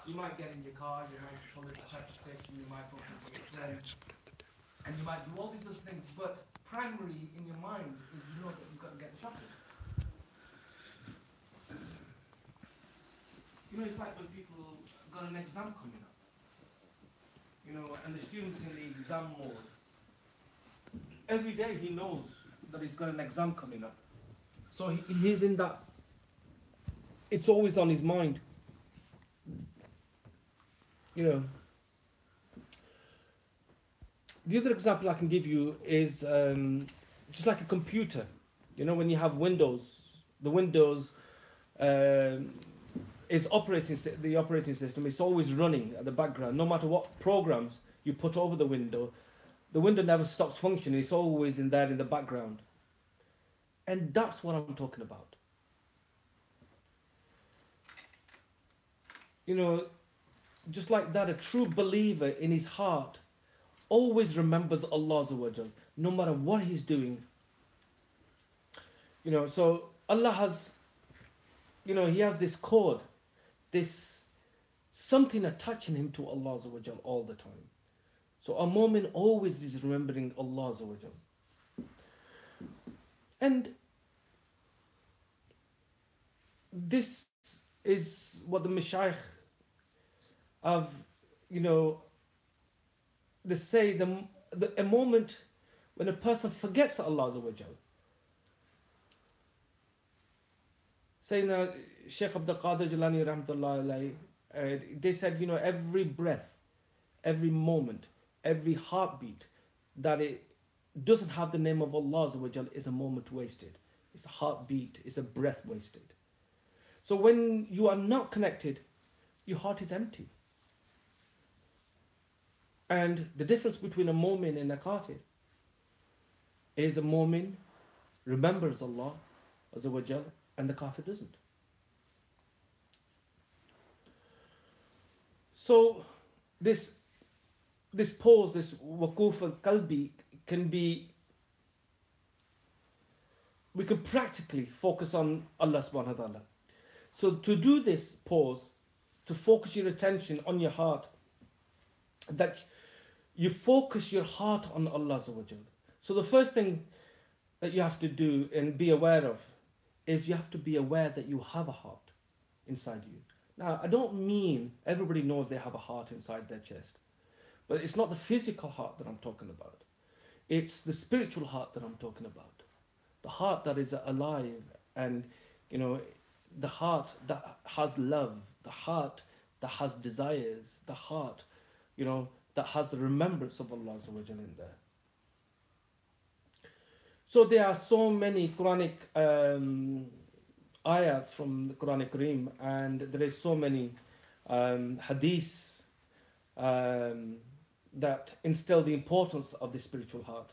You might get in your car, you might pull at the petrol station, you might bump into your friend, and you might do all these other things, but primarily in your mind is you know that you've got to get the shopping. You know, it's like when people got an exam coming up, you know, and the student's in the exam mode. Every day he knows that he's got an exam coming up. So he's in that, it's always on his mind, you know. The other example I can give you is just like a computer. You know, when you have Windows, the Windows um, is the operating system. It's always running at the background. No matter what programs you put over the window never stops functioning. It's always in there in the background, and that's what I'm talking about. You know, just like that, a true believer in his heart always remembers Allah Azza wa Jal, no matter what he's doing. You know, so Allah has, you know, he has this cord, this something attaching him to Allah Azza wa Jal all the time. So a moment always is remembering Allah Azza wa Jal. And this is what the Mashaykh of, you know, they say a moment when a person forgets Allah Azza wa Jal. Sayyidina Sheikh Abdul Qadir Jalani Rahmatullah they said, you know, every breath, every moment, every heartbeat that it doesn't have the name of Allah Azza wa Jal is a moment wasted. It's a heartbeat, it's a breath wasted. So when you are not connected, your heart is empty. And the difference between a mu'min and a kafir is a mu'min remembers Allah Azza wa Jal and the kafir doesn't. So this pause, this waquf al-qalbi can be, we can practically focus on Allah subhanahu wa ta'ala. So to do this pause, to focus your attention on your heart, that you focus your heart on Allah Azza wa Jal. So the first thing that you have to do and be aware of is you have to be aware that you have a heart inside you. Now, I don't mean everybody knows they have a heart inside their chest, but it's not the physical heart that I'm talking about. It's the spiritual heart that I'm talking about. The heart that is alive and, you know, the heart that has love, the heart that has desires, the heart, you know, that has the remembrance of Allah Azza wa Jal in there. So there are so many Quranic ayats from the Quranic Kareem, and there is so many hadiths that instill the importance of the spiritual heart.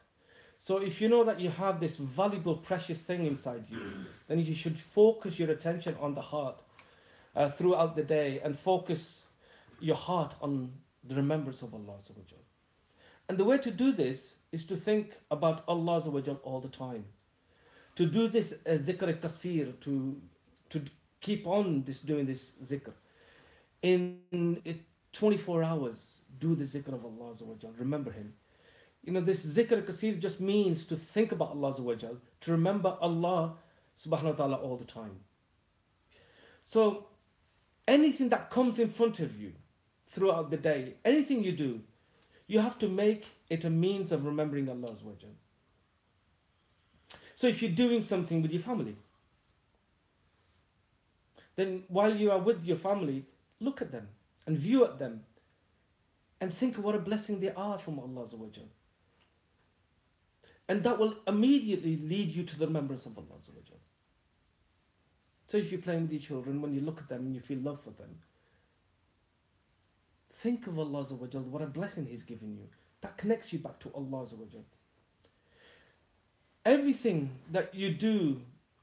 So if you know that you have this valuable, precious thing inside you, then you should focus your attention on the heart throughout the day and focus your heart on the remembrance of Allah Azza wa Jal. And the way to do this is to think about Allah Azza wa Jal all the time. To do this zikr kasir, to keep on doing this zikr. In 24 hours, do the zikr of Allah Azza wa Jal. Remember Him. You know, this zikr kasir just means to think about Allah Azza wa Jal, to remember Allah subhanahu wa ta'ala all the time. So anything that comes in front of you throughout the day, anything you do, you have to make it a means of remembering Allah Azza wa Jal. So if you're doing something with your family, then while you are with your family, look at them and view at them and think what a blessing they are from Allah Azza wa Jal. And that will immediately lead you to the remembrance of Allah Azza wa Jal. So if you're playing with your children, when you look at them and you feel love for them, think of Allah Azza wa Jal, what a blessing He's given you. That connects you back to Allah Azza wa Jal. Everything that you do,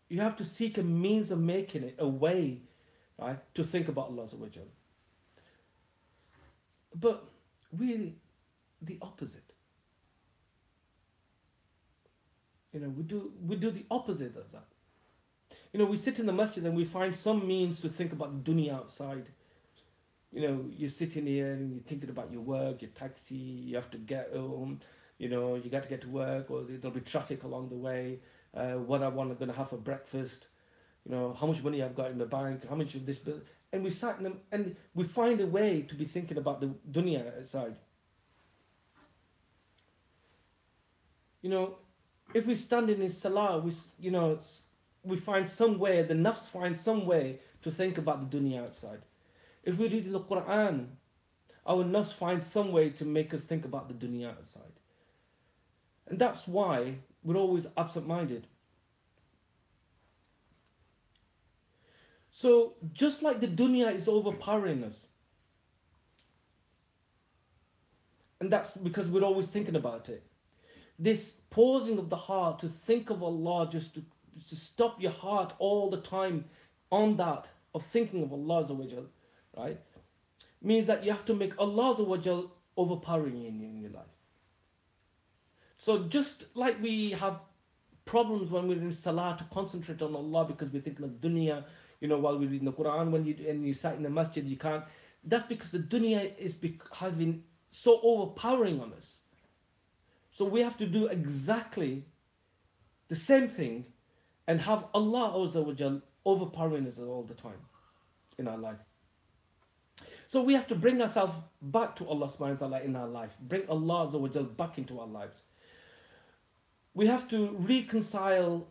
you have to seek a means of making it, a way, right, to think about Allah Azza wa Jal. But really, the opposite. You know, we do the opposite of that. You know, we sit in the masjid and we find some means to think about dunya outside. you're sitting here and you're thinking about your work, your taxi, you have to get home, you got to get to work, or there'll be traffic along the way, what I want, I'm going to have for breakfast, how much money I've got in the bank, how much of this bill. And we sat in them, and we find a way to be thinking about the dunya outside. If we're standing in salah, we find some way, the nafs finds some way to think about the dunya outside. If we read the Quran, our nafs finds some way to make us think about the dunya outside. And that's why we're always absent-minded. So just like the dunya is overpowering us, and that's because we're always thinking about it, this pausing of the heart to think of Allah, just to stop your heart all the time on that, of thinking of Allah Azza wa Jal, right, means that you have to make Allah Azza wa Jal overpowering in your life. So just like we have problems when we're in salah to concentrate on Allah because we're thinking of dunya, while we're reading the Quran, when you sat in the masjid, you can't. That's because the dunya is having so overpowering on us. So we have to do exactly the same thing and have Allah Azza wa Jal overpowering us all the time in our life. So we have to bring ourselves back to Allah subhanahu wa ta'ala in our life. Bring Allah Azza wa Jal back into our lives. We have to reconcile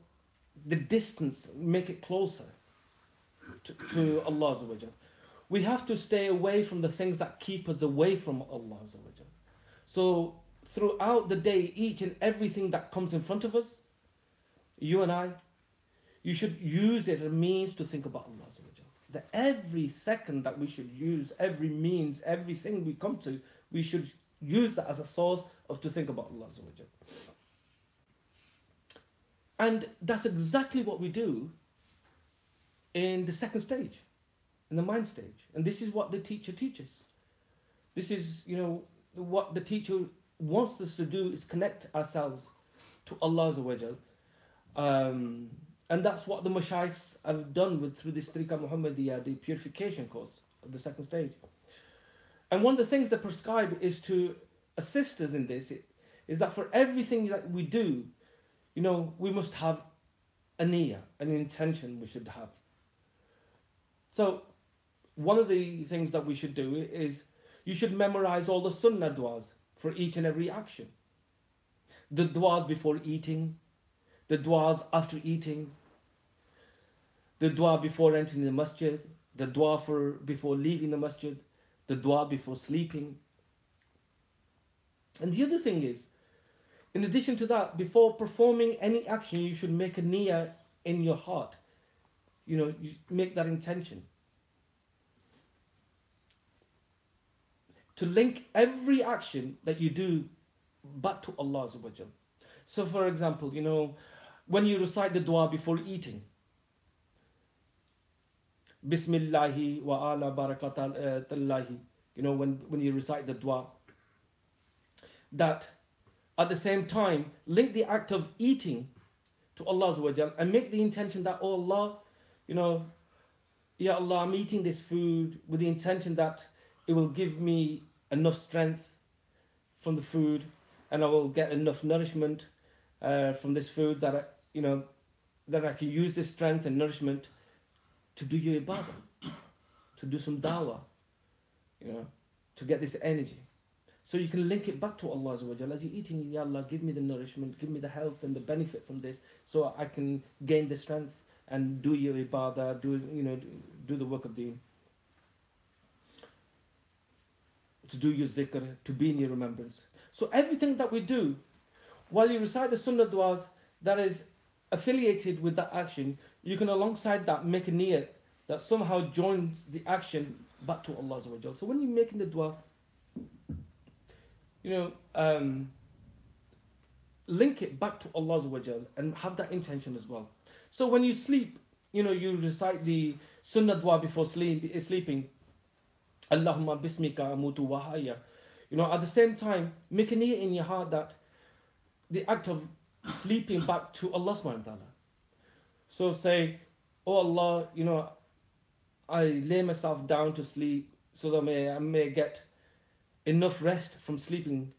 the distance, make it closer to Allah Azza wa Jal. We have to stay away from the things that keep us away from Allah Azza wa Jal. So throughout the day, each and everything that comes in front of us, you and I, you should use it as a means to think about Allah Azza wa Jal. That every second that we should use, every means, everything we come to, we should use that as a source to think about Allah Azza wa Jal. And that's exactly what we do in the second stage, in the mind stage. And this is what the teacher teaches. This is, what the teacher wants us to do, is connect ourselves to Allah Azza wa Jal. And that's what the Mashayikhs have done through this Tariqa Muhammadiyya, the purification course of the second stage. And one of the things they prescribe is to assist us in this, is that for everything that we do, we must have a niyyah, an intention we should have. So one of the things that we should do is, you should memorize all the sunnah du'as for each and every action. The du'as before eating, the du'as after eating, the du'a before entering the masjid, the du'a before leaving the masjid, the du'a before sleeping. And the other thing is, in addition to that, before performing any action, you should make a niyyah in your heart. You make that intention. To link every action that you do back to Allah Azza wa Jal. So for example, when you recite the dua before eating, Bismillahi wa ala barakatallahi, when you recite the dua, that at the same time, link the act of eating to Allah Azza wa Jal and make the intention that, oh Allah, Ya Allah, I'm eating this food with the intention that it will give me enough strength from the food, and I will get enough nourishment from this food that I can use this strength and nourishment to do your ibadah, to do some dawah, to get this energy. So you can link it back to Allah Azza wa Jalla. As you're eating, Ya Allah, give me the nourishment, give me the health and the benefit from this, so I can gain the strength and do your ibadah, do the work of deen, to do your zikr, to be in your remembrance. So everything that we do, while you recite the sunnah du'as that is affiliated with that action, you can alongside that make a niyyah that somehow joins the action back to Allah Azza wa Jalla. So when you're making the dua, link it back to Allah Azza wa Jalla and have that intention as well. So when you sleep, you recite the sunnah dua before sleeping, Allahumma bismika amutu wa haya. At the same time, make a niyyah in your heart that the act of sleeping back to Allah subhanahu wa ta'ala. So say, oh Allah, I lay myself down to sleep so that I may get enough rest from sleeping,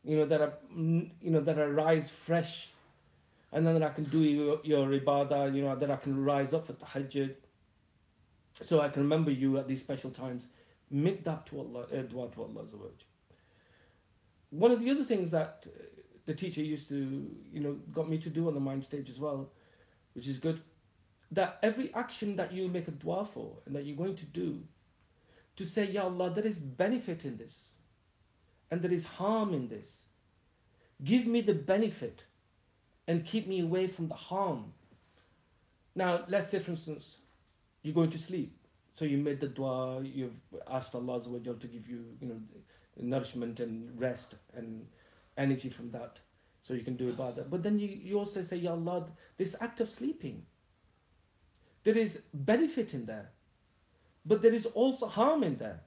that I rise fresh, and then I can do your ibadah, that I can rise up for tahajjud, so I can remember you at these special times. Make that to Allah, dua to Allah Azza wa Jal. One of the other things that the teacher used to, got me to do on the mind stage as well, which is good, that every action that you make a dua for and that you're going to do, to say, Ya Allah, there is benefit in this and there is harm in this. Give me the benefit and keep me away from the harm. Now, let's say, for instance, you're going to sleep. So you made the dua, you've asked Allah Azza wa Jal to give you, nourishment and rest and energy from that. So you can do ibadah. But then you also say, Ya Allah, this act of sleeping, there is benefit in there. But there is also harm in there.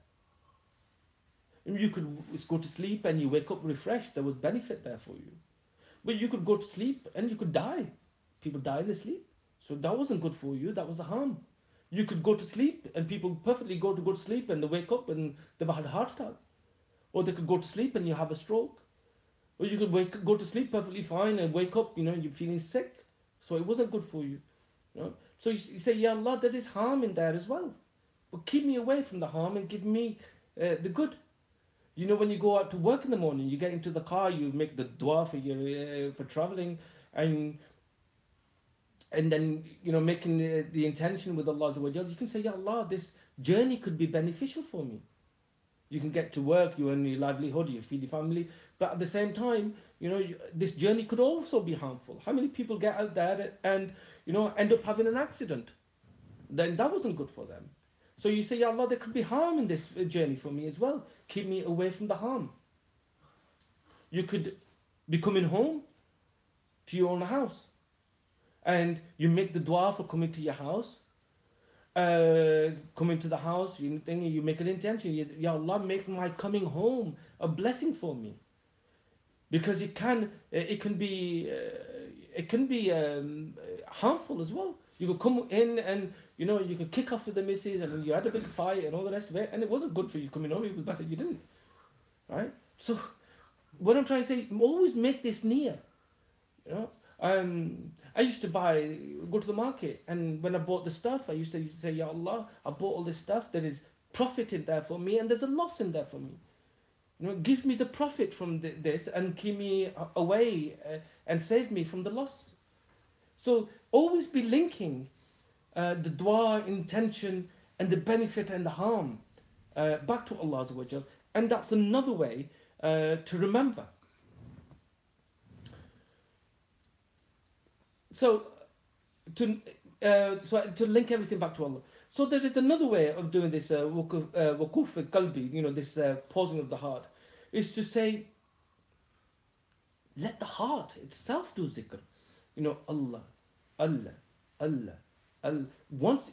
You could go to sleep and you wake up refreshed. There was benefit there for you. But you could go to sleep and you could die. People die in their sleep. So that wasn't good for you. That was the harm. You could go to sleep and people perfectly go to sleep and they wake up and they've had a heart attack. Or they could go to sleep and you have a stroke. Or you could go to sleep perfectly fine and wake up, you're feeling sick. So it wasn't good for you. So you say, Ya Allah, there is harm in there as well. But keep me away from the harm and give me the good. When you go out to work in the morning, you get into the car, you make the dua for traveling, and then making the intention with Allah Azza wa Jal, you can say, Ya Allah, this journey could be beneficial for me. You can get to work, you earn your livelihood, you feed your family, but at the same time, this journey could also be harmful. How many people get out there and end up having an accident? Then that wasn't good for them. So you say, Ya Allah, there could be harm in this journey for me as well. Keep me away from the harm. You could be coming home to your own house. And you make the dua for coming to your house. Coming to the house, you make an intention. Ya Allah, make my coming home a blessing for me. Because it can be harmful as well. You could come in and you could kick off with the missus and you had a big fight and all the rest of it, and it wasn't good for you coming home. It was better you didn't, right? So what I'm trying to say, always make this near. I used to go to the market, and when I bought the stuff, I used to say, Ya Allah, I bought all this stuff. There is profit in there for me, and there's a loss in there for me. Give me the profit from this and keep me away and save me from the loss. So always be linking the dua, intention, and the benefit and the harm back to Allah Azza wa Jal. And that's another way to remember. So to link everything back to Allah. So there is another way of doing this wukuf qalbi, this pausing of the heart, is to say, let the heart itself do zikr. Allah, Allah, Allah, Allah. Once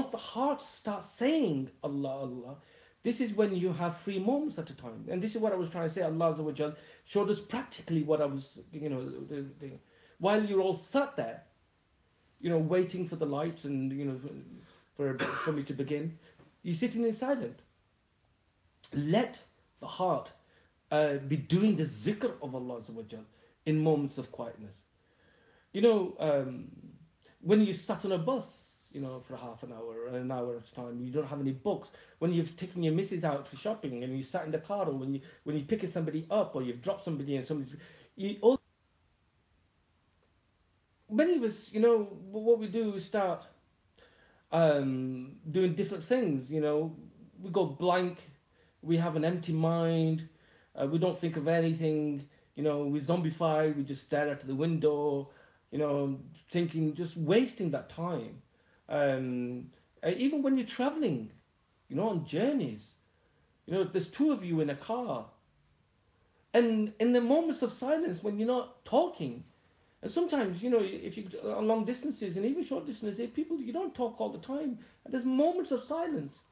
the heart starts saying Allah, Allah, this is when you have 3 moments at a time. And this is what I was trying to say. Allah Azza wa Jal showed us practically what I was, doing. While you're all sat there, waiting for the lights and, for me to begin, you're sitting in silence. Let the heart be doing the zikr of Allah Azza wa Jal in moments of quietness. When you sat on a bus, for half an hour or an hour at a time, you don't have any books. When you've taken your missus out for shopping and you sat in the car, or when you're picking somebody up, or you've dropped somebody and many of us, what we do is start doing different things. We go blank, we have an empty mind, we don't think of anything. We zombify, we just stare out the window, thinking, just wasting that time. Even when you're traveling, on journeys, there's 2 of you in a car, and in the moments of silence when you're not talking, and sometimes, if you on long distances and even short distances, people, you don't talk all the time, and there's moments of silence,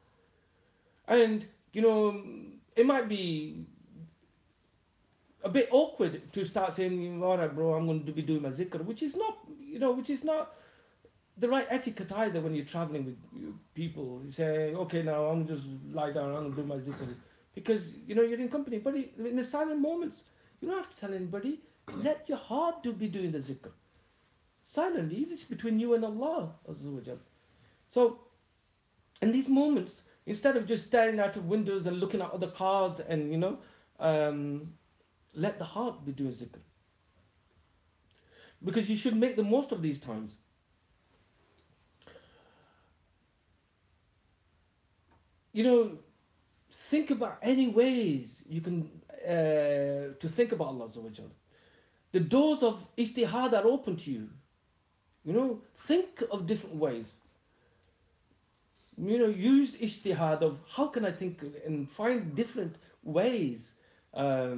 and it might be a bit awkward to start saying, all right, bro, I'm going to be doing my zikr, which is not the right etiquette either when you're traveling with people. You say, okay, now I'm just lie down, I'm gonna do my zikr, because you're in company. But in the silent moments, you don't have to tell anybody. Let your heart be doing the zikr silently. It's between you and Allah Azza wa Jal. So in these moments, instead of just staring out of windows and looking at other cars, and um, let the heart be doing zikr, because you should make the most of these times. Think about any ways you can to think about Allah Azza wa Jal. The doors of ijtihad are open to you. Think of different ways. Use ijtihad of how can I think and find different ways, that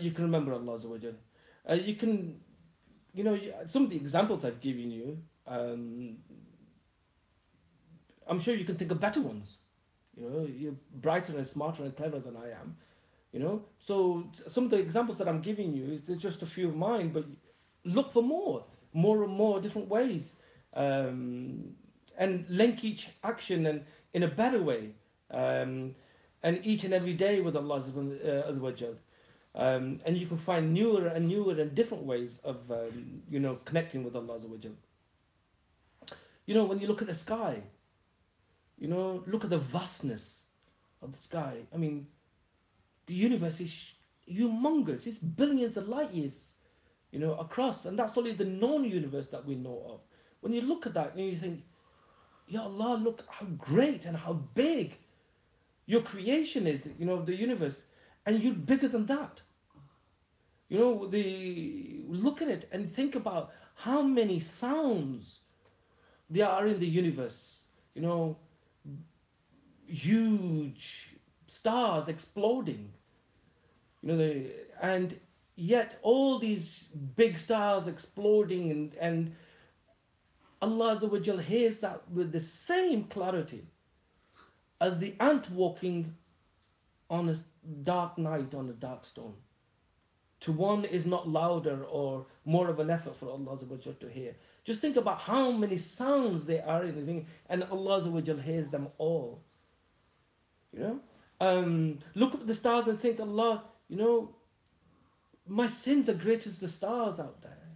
you can remember Allah Azza wa Jal. You can, some of the examples I've given you, I'm sure you can think of better ones. You're brighter and smarter and cleverer than I am. So some of the examples that I'm giving you, they're just a few of mine, but look for more and more different ways, and link each action and in a better way, and each and every day with Allah Azza wa Jal. And you can find newer and different ways of connecting with Allah Azza wa Jal. When you look at the sky, look at the vastness of the sky. I mean, the universe is humongous. It's billions of light years, across. And that's only the known universe that we know of. When you look at that and you think, Ya Allah, look how great and how big your creation is, the universe. And you're bigger than that. Look at it and think about how many sounds there are in the universe. Huge stars exploding, and yet all these big stars exploding, and Allah Azza wa Jal hears that with the same clarity as the ant walking on a dark night on a dark stone. To one is not louder or more of an effort for Allah Azza wa Jal to hear. Just think about how many sounds there are in the thing, and Allah Azza wa Jal hears them all. Look up at the stars and think, Allah, my sins are great as the stars out there.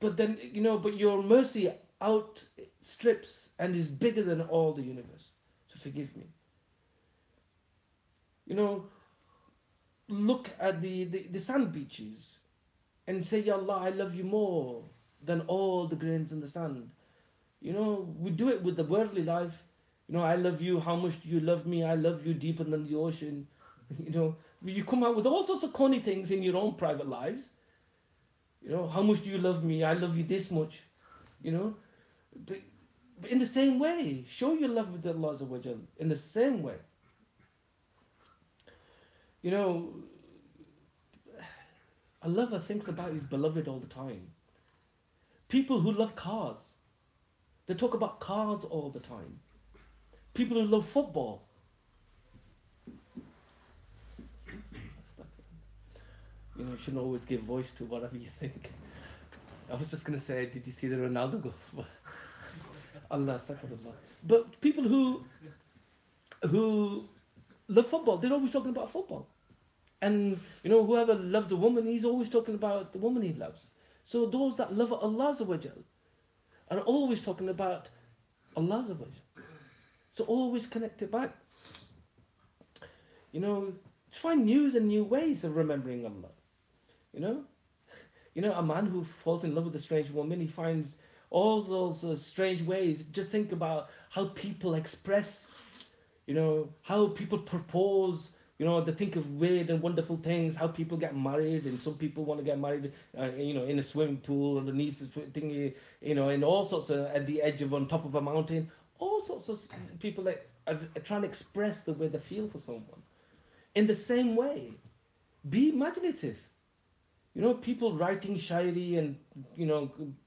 But then, but your mercy outstrips and is bigger than all the universe. So forgive me. Look at the sand beaches and say, Ya Allah, I love you more than all the grains in the sand. We do it with the worldly life. I love you, how much do you love me? I love you deeper than the ocean. You come out with all sorts of corny things in your own private lives. How much do you love me? I love you this much. But in the same way, show your love with Allah Azza wa Jal in the same way. Allah thinks about His beloved all the time. People who love cars, they talk about cars all the time. People who love football. You shouldn't always give voice to whatever you think. I was just going to say, did you see the Ronaldo goal? Allah, astaghfirullah. But people who love football, they're always talking about football. And, whoever loves a woman, he's always talking about the woman he loves. So those that love Allah Azza wa Jal are always talking about Allah Azza wa Jal. So always connect it back. Find new ways of remembering Allah. A man who falls in love with a strange woman, he finds all those strange ways. Just think about how people express, how people propose. They think of weird and wonderful things, how people get married, and some people want to get married, in a swimming pool underneath the thing, in all sorts of, at the edge of, on top of a mountain. All sorts of people that are trying to express the way they feel for someone. In the same way, be imaginative. People writing shairi and,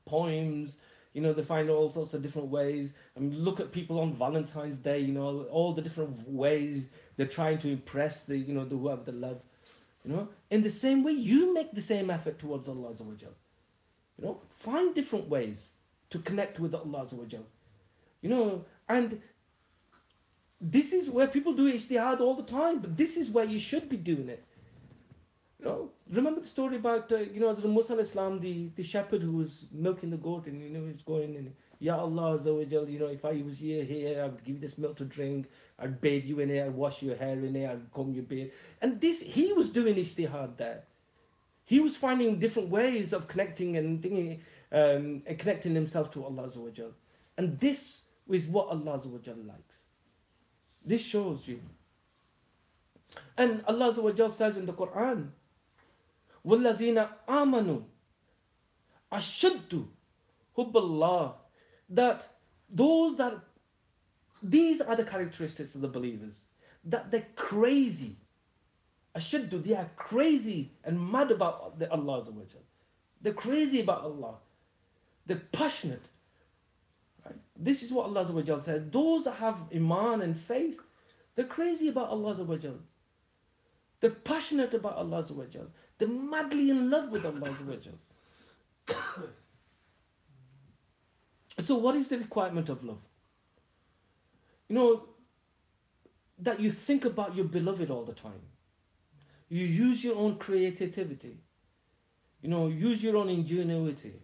poems, they find all sorts of different ways. Look at people on Valentine's Day, all the different ways they're trying to impress the whoever they love. In the same way, you make the same effort towards Allah Azza wa Jal. Find different ways to connect with Allah Azza wa Jal. And this is where people do ijtihad all the time, but this is where you should be doing it. Remember the story about Hazrat Musa alayhi salam, the shepherd who was milking the goat, and he's going and, Ya Allah Azza wa Jal, if I was here, I would give you this milk to drink, I'd bathe you in it, I'd wash your hair in it, I'd comb your beard. And he was doing ijtihad there. He was finding different ways of connecting and thinking, and connecting himself to Allah Azza wa Jal. And this is what Allah Azza wa Jal likes. This shows you. And Allah Azza wa Jal says in the Quran, وَالَّذِينَ آمَنُوا أَشَدُّ حُبَّ اللَّهِ, that these are the characteristics of the believers, that they're crazy. Ashaddu, they are crazy and mad about Allah Azza wa Jal. They're crazy about Allah. They're passionate. Right? This is what Allah Azza wa Jal says. Those that have iman and faith, they're crazy about Allah Azza wa Jal. They're passionate about Allah Azza wa Jal. They're madly in love with Allah Azza wa Jal. So what is the requirement of love? That you think about your beloved all the time. You use your own creativity. Use your own ingenuity.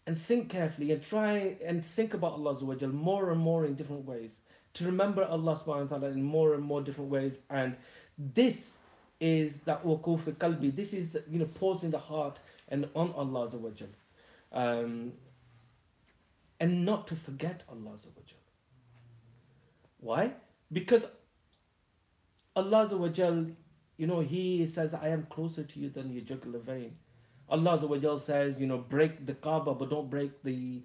And think carefully and try and think about Allah Azza wa Jal more and more in different ways. To remember Allah subhanahu wa ta'ala in more and more different ways. And this is that waquf qalbi. This is the, pausing the heart and on Allah Azza wa Jal. And not to forget Allah Azza wa Jal. Why? Because Allah Azza wa Jal, He says, I am closer to you than your jugular vein. Allah Azza wa Jal says, break the Kaaba, but don't break the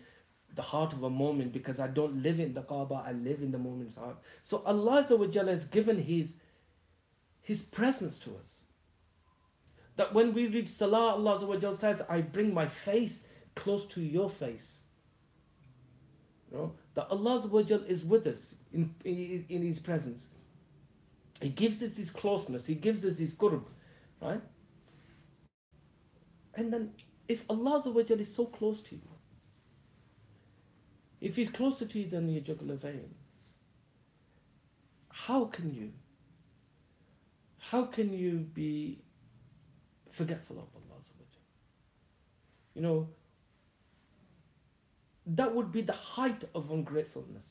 heart of a moment, because I don't live in the Kaaba, I live in the moment's heart. So Allah Azza wa Jal has given His presence to us. That when we read Salah, Allah Azza wa Jal says, I bring my face close to your face. That Allah Azza wa Jal is with us in His presence. He gives us His closeness. He gives us His qurb. Right? And then if Allah Azza wa Jal is so close to you, if He's closer to you than your jugular vein, how can you be forgetful of Allah Azza wa Jal? That would be the height of ungratefulness.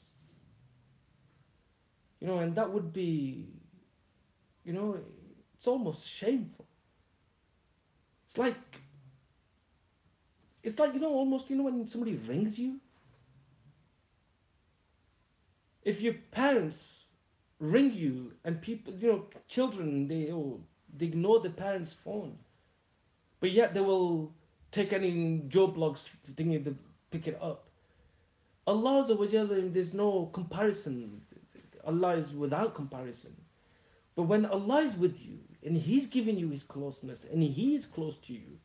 And that would be, it's almost shameful. It's like, almost, when somebody rings you. If your parents ring you and people, children, they ignore the parents' phone. But yet they will take any Joe blogs thinking to pick it up. Allah Azza wa Jalla, there's no comparison. Allah is without comparison. But when Allah is with you and He's giving you His closeness and He is close to you,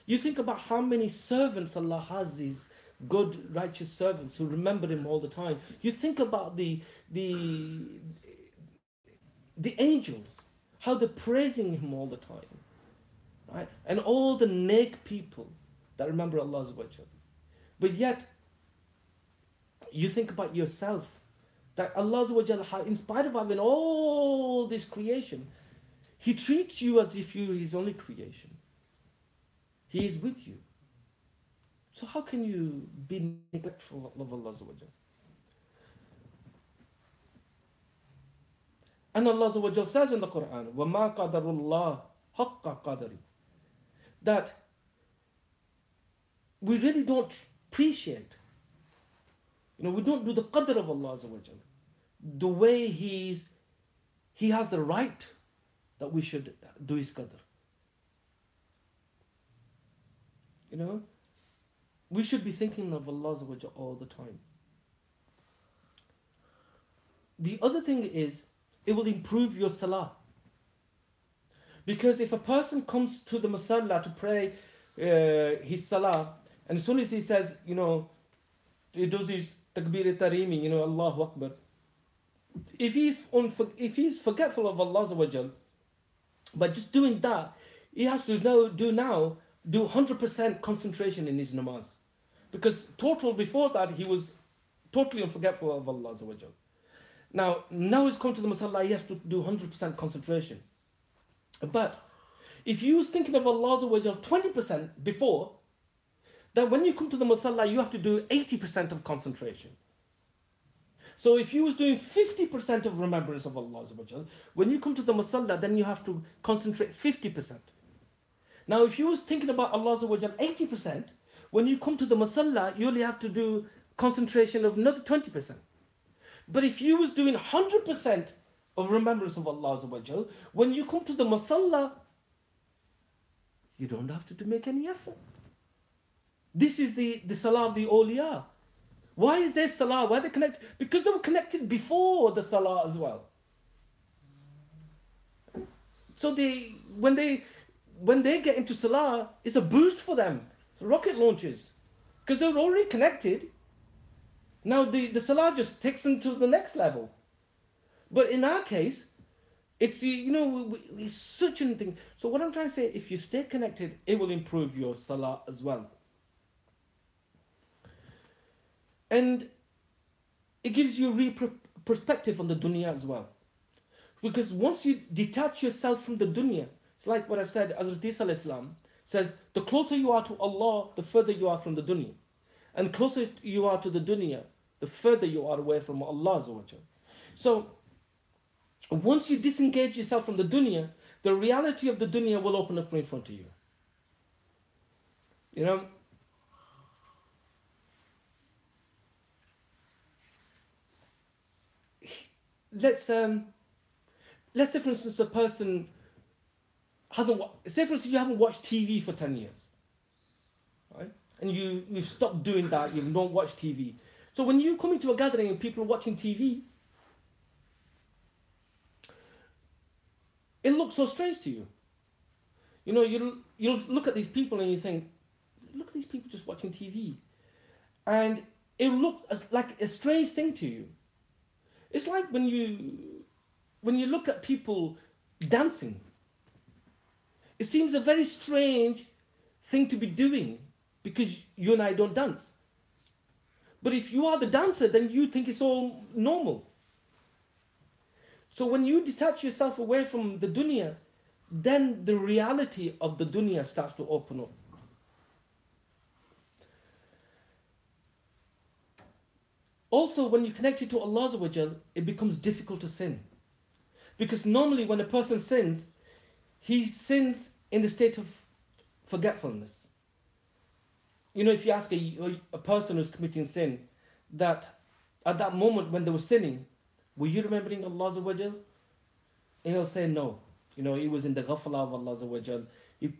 you think about how many servants Allah has, these good, righteous servants who remember Him all the time. You think about the angels, how they're praising Him all the time, right? And all the neck people that remember Allah Azza wa Jalla. But yet, you think about yourself, that Allah Azza wa Jalla, in spite of having all this creation, He treats you as if you're His only creation. He is with you. So how can you be neglectful of Allah Azza wa Jalla? And Allah Azza wa Jalla says in the Quran, وَمَا قَدَرُ اللَّهِ حَقَّ قَدَرِ, that we really don't appreciate, we don't do the qadr of Allah Azza wa Jalla the way He has the right that we should do His qadr. We should be thinking of Allah Azza wa Jalla all the time. The other thing is, it will improve your salah. Because if a person comes to the masalla to pray his salah, and as soon as he says, he does his takbir tarimi, Allahu Akbar. If he's forgetful of Allah Azza wa Jal, by just doing that, he has to do now do 100% concentration in his namaz. Because total before that, he was totally unforgetful of Allah Azza wa Jal. Now he's come to the Masala, he has to do 100% concentration. But if you was thinking of Allah Azza wa Jal 20% before, then when you come to the Masala, you have to do 80% of concentration. So if you was doing 50% of remembrance of Allah Azza wa Jal, when you come to the Masala, then you have to concentrate 50%. Now if you was thinking about Allah Azza wa Jal 80%, when you come to the Masalla, you only have to do concentration of another 20%. But if you was doing 100% of remembrance of Allah Azza wa Jal, when you come to the Masalla, you don't have to make any effort. This is the Salah of the awliya. Why is there Salah? Why are they connected? Because they were connected before the Salah as well. So when they get into Salah, it's a boost for them. Rocket launches, because they're already connected. Now the Salah just takes them to the next level. But in our case, it's it's such a thing. So what I'm trying to say, if you stay connected, it will improve your Salah as well. And it gives you perspective on the dunya as well. Because once you detach yourself from the dunya, it's like what I've said, Hazrat Isa alayhi salam says, the closer you are to Allah, the further you are from the dunya. And closer you are to the dunya, the further you are away from Allah Azza wa Jal. So, once you disengage yourself from the dunya, the reality of the dunya will open up in front of you. You know, let's say for instance a person say for instance you haven't watched TV for 10 years, right? And you've stopped doing that, you don't watch TV. So when you come into a gathering and people are watching TV, it looks so strange to you. You know, you'll look at these people and you think, look at these people just watching TV. And it'll look like a strange thing to you. It's like when you look at people dancing. It seems a very strange thing to be doing because you and I don't dance. But if you are the dancer, then you think it's all normal. So when you detach yourself away from the dunya, then the reality of the dunya starts to open up. Also, when you connect it to Allah Azza wa Jal, it becomes difficult to sin. Because normally when a person sins, he sins in the state of forgetfulness. You know, if you ask a person who's committing sin, that at that moment when they were sinning, were you remembering Allah Azza wa Jal? And he'll say no. You know, he was in the ghafla of Allah Azza wa Jal. He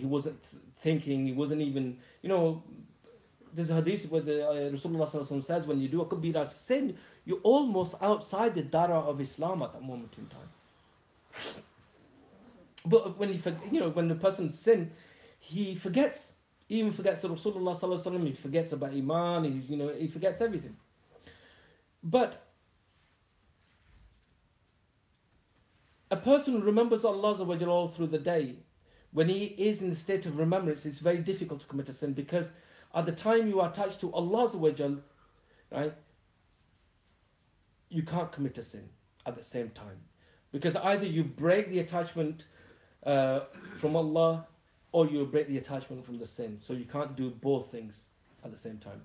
wasn't thinking, he wasn't even, there's a hadith where Rasulullah says, when you do a kabira sin, you're almost outside the dara of Islam at that moment in time. But when when the person sins, he forgets. He even forgets the Rasulullah, he forgets about Iman, he forgets everything. But a person who remembers Allah Azza wa Jalla all through the day, when he is in the state of remembrance, it's very difficult to commit a sin, because at the time you are attached to Allah Azza wa Jalla, right, you can't commit a sin at the same time. Because either you break the attachment from Allah, or you break the attachment from the sin. So you can't do both things at the same time.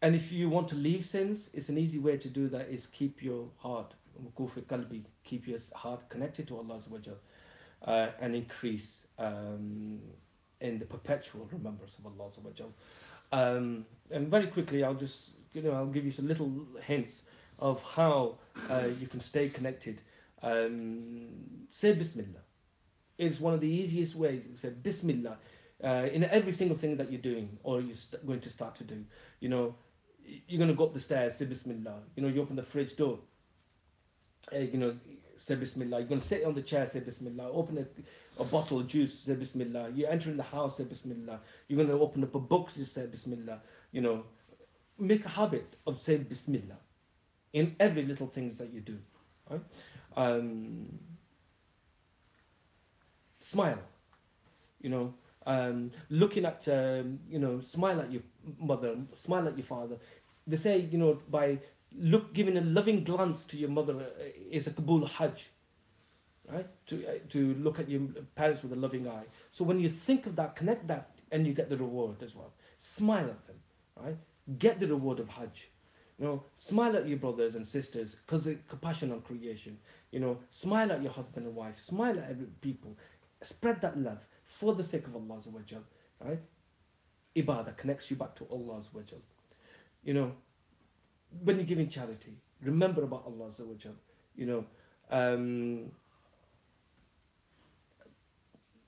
And if you want to leave sins, it's an easy way to do that is keep your heart, keep your heart connected to Allah Azza wa Jal, and increase in the perpetual remembrance of Allah Azza wa Jal. And very quickly, I'll give you some little hints of how you can stay connected. Say Bismillah. It's one of the easiest ways. You say Bismillah in every single thing that you're doing, or you're going to start to do. You're going to go up the stairs, say Bismillah. You open the fridge door, say Bismillah. You're going to sit on the chair, say Bismillah. Open a bottle of juice, say Bismillah. You enter in the house, say Bismillah. You're going to open up a book, just say Bismillah. Make a habit of saying Bismillah in every little things that you do. Right? Smile. Looking at, smile at your mother, smile at your father. They say, by giving a loving glance to your mother is a Kabul Hajj, right? To look at your parents with a loving eye. So when you think of that, connect that, and you get the reward as well. Smile at them, right? Get the reward of Hajj. Smile at your brothers and sisters because of compassion on creation. Smile at your husband and wife. Smile at every people. Spread that love for the sake of Allah Azza wa Jal, right? Ibadah connects you back to Allah Azza wa Jal. When you're giving charity, remember about Allah Azza wa Jal.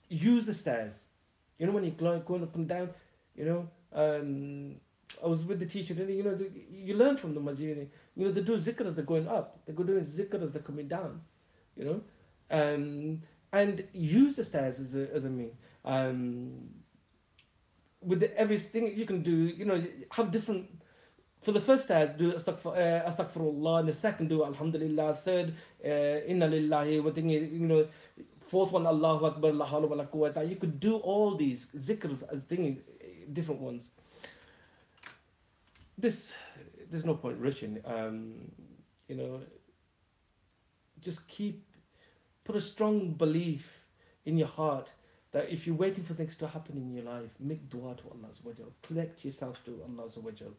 Use the stairs. When you're going up and down, I was with the teacher, and you learn from them as they do zikr as they're going up, they're doing zikr as they're coming down, and use the stairs as a mean. With everything you can do, have different. For the first stairs, do astaghfirullah, and the second do alhamdulillah, third inna lillahi, fourth one Allahu Akbar, la hawla wa la quwwata. You could do all these zikrs as different ones. There's no point rushing. Just put a strong belief in your heart that if you're waiting for things to happen in your life, make dua to Allah Azza wa Jal. Connect yourself to Allah Azza wa Jal.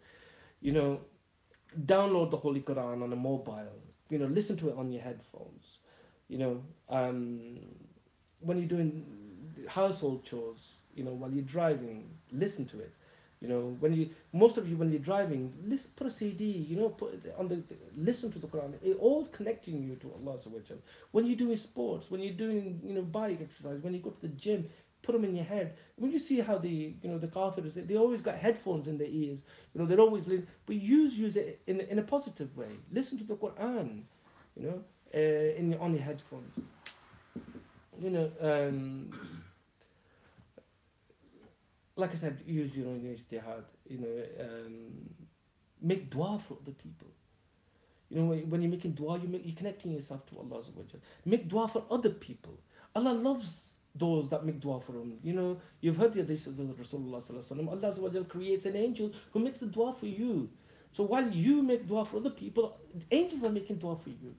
Download the Holy Quran on a mobile. Listen to it on your headphones. When you're doing household chores, while you're driving, listen to it. Most of you, when you're driving, put a CD, put it on listen to the Quran. It all connecting you to Allah Azza wa Jal. When you're doing sports, when you're doing, bike exercise, when you go to the gym, put them in your head. When you see how the kafirs, they always got headphones in their ears. They're always listening. But use it in a positive way. Listen to the Quran, on your headphones. Like I said, use your own ijtihad. Make dua for other people. When you're making dua, you're connecting yourself to Allah Azza wa Jal. Make dua for other people. Allah loves those that make dua for him. You've heard the hadith of Rasulullah sallallahu alaihi wasallam. Allah Azza wa Jal creates an angel who makes the dua for you. So while you make dua for other people, angels are making dua for you.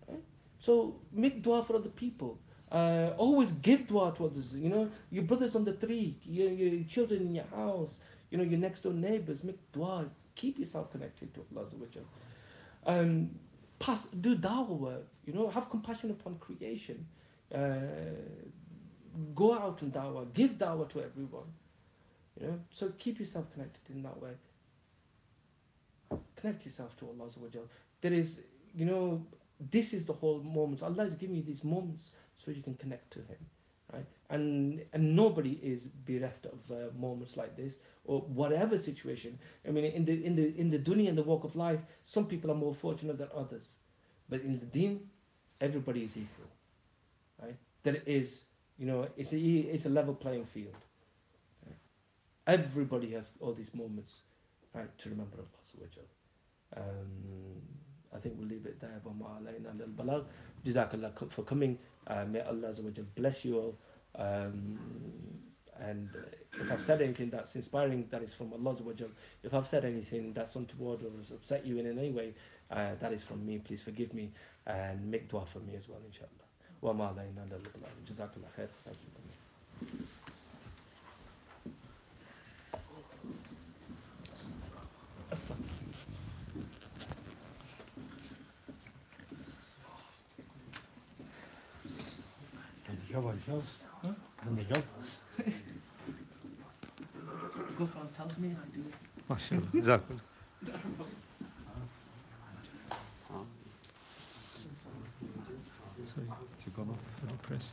Right? So make dua for other people. Always give dua to others. Your brothers on the street, your children in your house, your next door neighbors. Make dua. Keep yourself connected to Allah Azza wa Jal. Do dawah work. Have compassion upon creation. Go out and dawah. Give dawah to everyone. So keep yourself connected in that way. Connect yourself to Allah Azza wa Jal. There is, this is the whole moment. Allah is giving you these moments so you can connect to Him, right? And nobody is bereft of moments like this or whatever situation. I mean, in the dunya and the walk of life, some people are more fortunate than others, but in the deen, everybody is equal, right? There is, it's a level playing field. Right? Everybody has all these moments, right, to remember Allah Subhanahu wa Ta'ala. I think we'll leave it there. Jazakallah for coming. May Allah Azza wa Jal bless you all. And if I've said anything that's inspiring, that is from Allah Azza wa Jal. If I've said anything that's untoward or has upset you in any way, that is from me. Please forgive me and make dua for me as well, inshallah. Wa ma alayna illa al-balagh. Jazakallah khair. Thank you. Gufran tells me I do. MashaAllah. Exactly. Sorry, you got off the press.